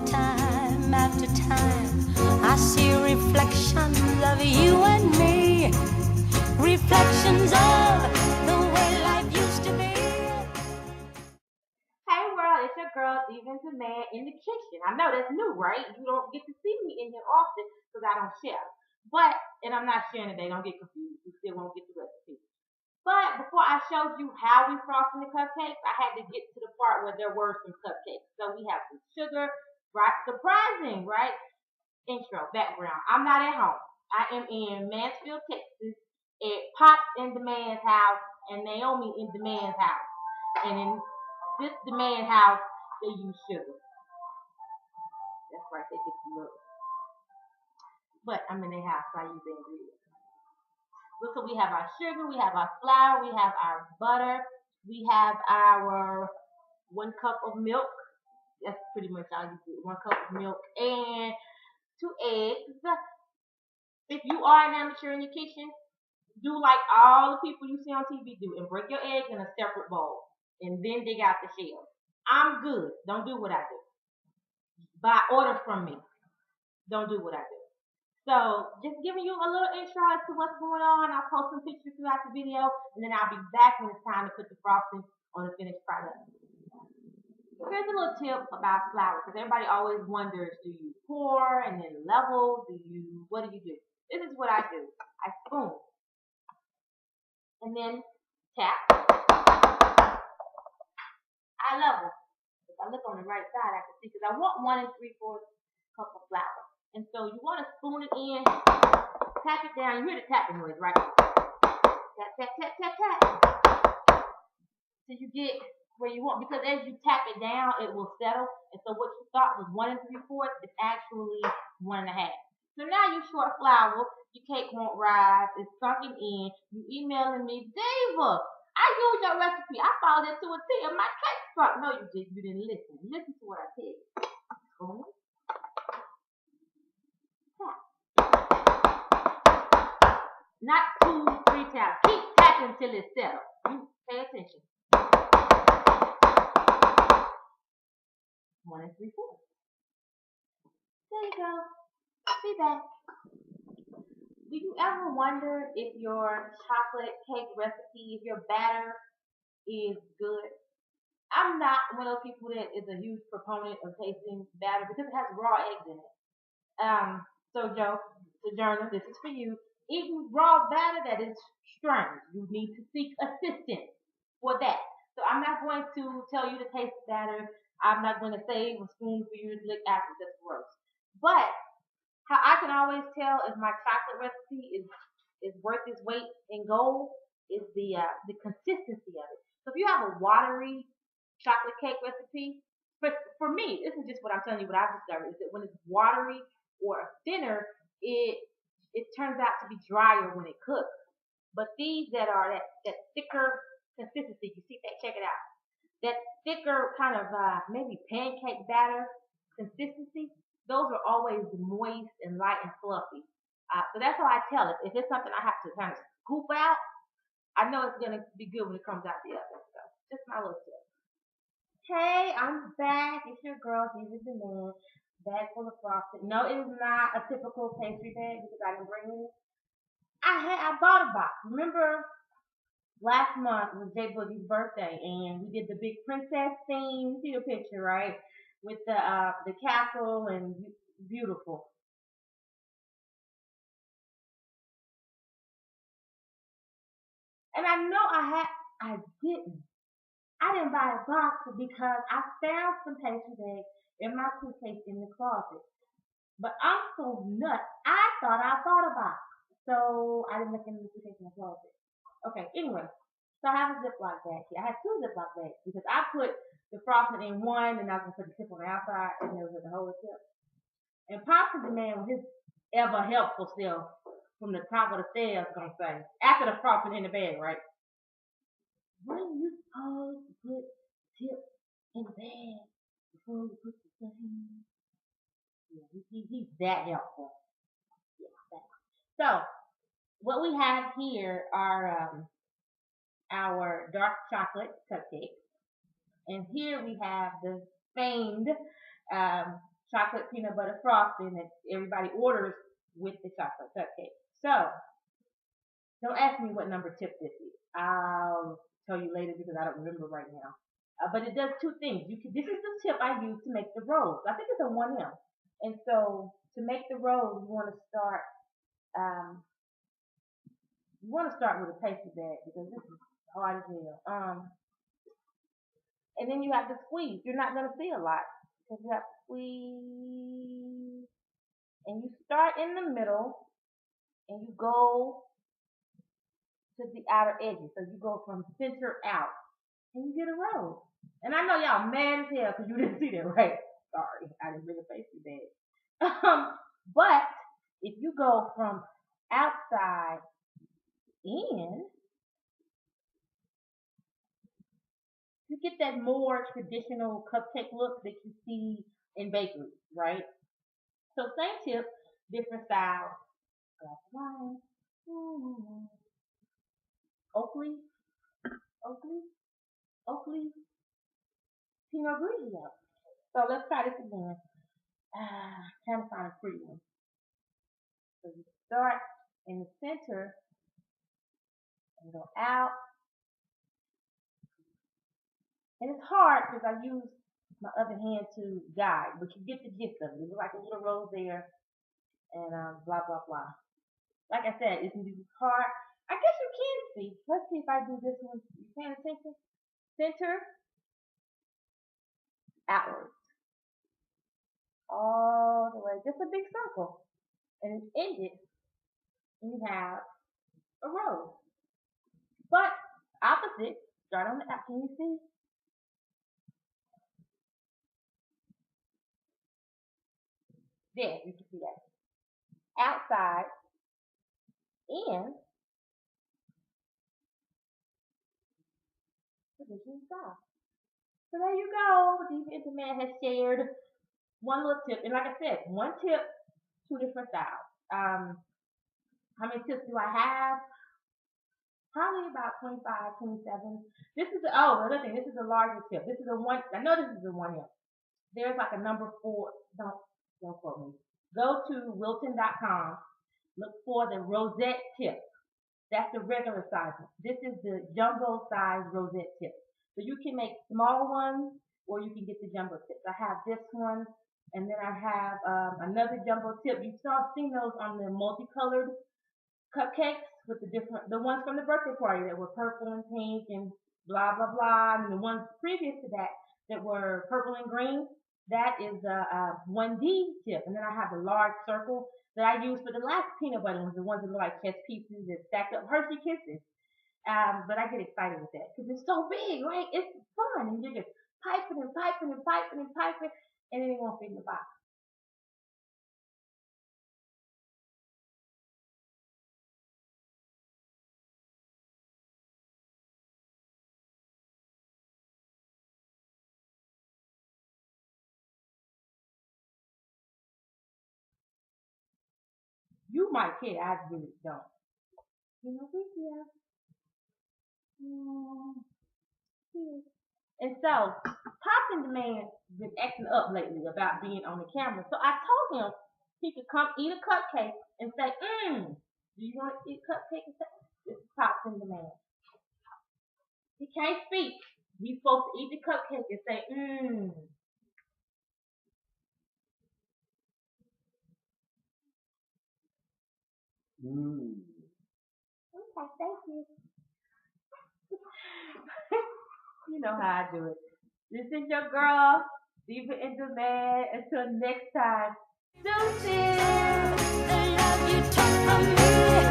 time after time, I see reflections of you and me, reflections of the way life used to be. Hey world, it's your girl Diva in the kitchen. I know that's new, right? You don't get to see me in here often because I don't share. And I'm not sharing today, don't get confused. You still won't get the recipe. But before I showed you how we frosted the cupcakes, I had to get to the part where there were some cupcakes. So we have some sugar, right? Surprising, right? Intro, background. I'm not at home. I am in Mansfield, Texas. It Pops in the man's house and Naomi in the man's house. And in this the man's house, they use sugar. That's right, they get the look. But I'm in their house, so I use the ingredients. So we have our sugar, we have our flour, we have our butter, we have our 1 cup of milk. That's pretty much all you do. 1 cup of milk and 2 eggs. If you are an amateur in your kitchen, do like all the people you see on TV do and break your eggs in a separate bowl. And then dig out the shell. I'm good. Don't do what I do. Buy order from me. Don't do what I do. So, just giving you a little intro as to what's going on. I'll post some pictures throughout the video, and then I'll be back when it's time to put the frosting on the finished product. Here's a little tip about flour, because everybody always wonders, do you pour and then level? What do you do? This is what I do. I spoon. And then tap. I level. If I look on the right side, I can see, because I want 1 3/4 cup of flour. And so you want to spoon it in, tap it down. You hear the tapping noise, right? Tap, tap, tap, tap, tap. So you get where you want, because as you tap it down, it will settle. And so what you thought was 1 3/4 is actually 1 1/2. So now you're short flour. Your cake won't rise. It's sunken in. You emailing me, Diva, I used your recipe. I followed it to a T and my cake sunk. No, you didn't. You didn't listen. Listen to what I said. Spoon. Not 2, 3 taps. Keep tapping until it's settled. You pay attention. 1 3/4. There you go. Be back. Do you ever wonder if your chocolate cake recipe, if your batter is good? I'm not one of those people that is a huge proponent of tasting batter because it has raw eggs in it. So Joe, Sojourner, this is for you. Eating raw batter, that is strange. You need to seek assistance for that. So I'm not going to tell you to taste batter. I'm not going to save a spoon for you to lick after. That's gross. But how I can always tell if my chocolate recipe is worth its weight in gold is the consistency of it. So if you have a watery chocolate cake recipe, for me, this is just what I'm telling you, what I've discovered, is that when it's watery or thinner, it turns out to be drier when it cooks. But these that are that thicker consistency, you see that, check it out. That thicker kind of maybe pancake batter consistency, those are always moist and light and fluffy. So that's how I tell it. If it's something I have to kind of scoop out, I know it's going to be good when it comes out the oven. So just my little tip. Hey, I'm back. It's your girl, Diva Demand. Bag full of frosting. No, it is not a typical pastry bag because I didn't bring it. I bought a box. Remember last month was J Boogie's birthday and we did the big princess theme. You see the picture, right? With the castle and beautiful. And I know I didn't buy a box because I found some pastry bags in my suitcase in the closet. But I'm so nuts. I thought I bought a box. So I didn't look in the suitcase in the closet. Okay, anyway. So I have a Ziploc bag here. I have 2 Ziploc bags because I put the frosting in one and I was going to put the tip on the outside and then with the whole tip. And Pops is the man with his ever helpful self from the top of the stairs going to say, after the frosting in the bag, right? When you supposed to put tip in the bag before you put the stuff in? Yeah, he's that helpful. Yeah, so, what we have here are our dark chocolate cupcakes. And here we have the famed chocolate peanut butter frosting that everybody orders with the chocolate cupcake. So don't ask me what number tip this is. I'll tell you later because I don't remember right now. But it does two things. This is the tip I use to make the rolls. I think it's a 1M. And so to make the rolls, um, you want to start with a pastry bag because this is hard as hell. And then you have to squeeze. You're not going to see a lot because you have to squeeze. And you start in the middle and you go to the outer edges. So you go from center out and you get a roll. And I know y'all mad as hell because you didn't see that, right? Sorry, I didn't bring a pastry bag. But if you go from outside in, you get that more traditional cupcake look that you see in bakeries, right? So same tip, different style. Glass of wine. Oakley, Oakley, Pinot Grigio. So let's try this again. Trying to find a pretty one. So you start in the center and go out. And it's hard because I use my other hand to guide, but you get the gist of it. It's like a little rose there and blah, blah, blah. Like I said, it's hard. I guess you can see. Let's see if I do this one. You paying attention? Center, outward. All the way. Just a big circle. And it's ended. And you have a rose. But opposite, start on the out. Can you see? There, you can see that. Outside, in, position style. So there you go. Diva Intimate has shared one little tip. And like I said, one tip, two different styles. How many tips do I have? Probably about 25, 27. This is another thing. This is a larger tip. This is a one. I know this is a 1M. There's like a number 4. Don't quote me. Go to Wilton.com. Look for the rosette tip. That's the regular size one. This is the jumbo size rosette tip. So you can make small ones or you can get the jumbo tips. I have this one and then I have another jumbo tip. You've seen those on the multicolored cupcakes with the ones from the birthday party that were purple and pink and blah, blah, blah. And the ones previous to that were purple and green. That is the 1D tip. And then I have the large circle that I use for the last peanut butter ones, the ones that look like chess pieces that stack up Hershey Kisses. But I get excited with that because it's so big, right? It's fun. And you're just piping and piping and piping and piping, and then it won't fit in the box. You might care. I really don't. You know, and so, Poppin' Man been acting up lately about being on the camera. So I told him he could come eat a cupcake and say, do you want to eat a cupcake? And say, this is Poppin' Man. He can't speak. He's supposed to eat the cupcake and say, Okay, thank you. You know how I do it. This is your girl, Diva in the Man. Until next time, deuces. The love you took from me.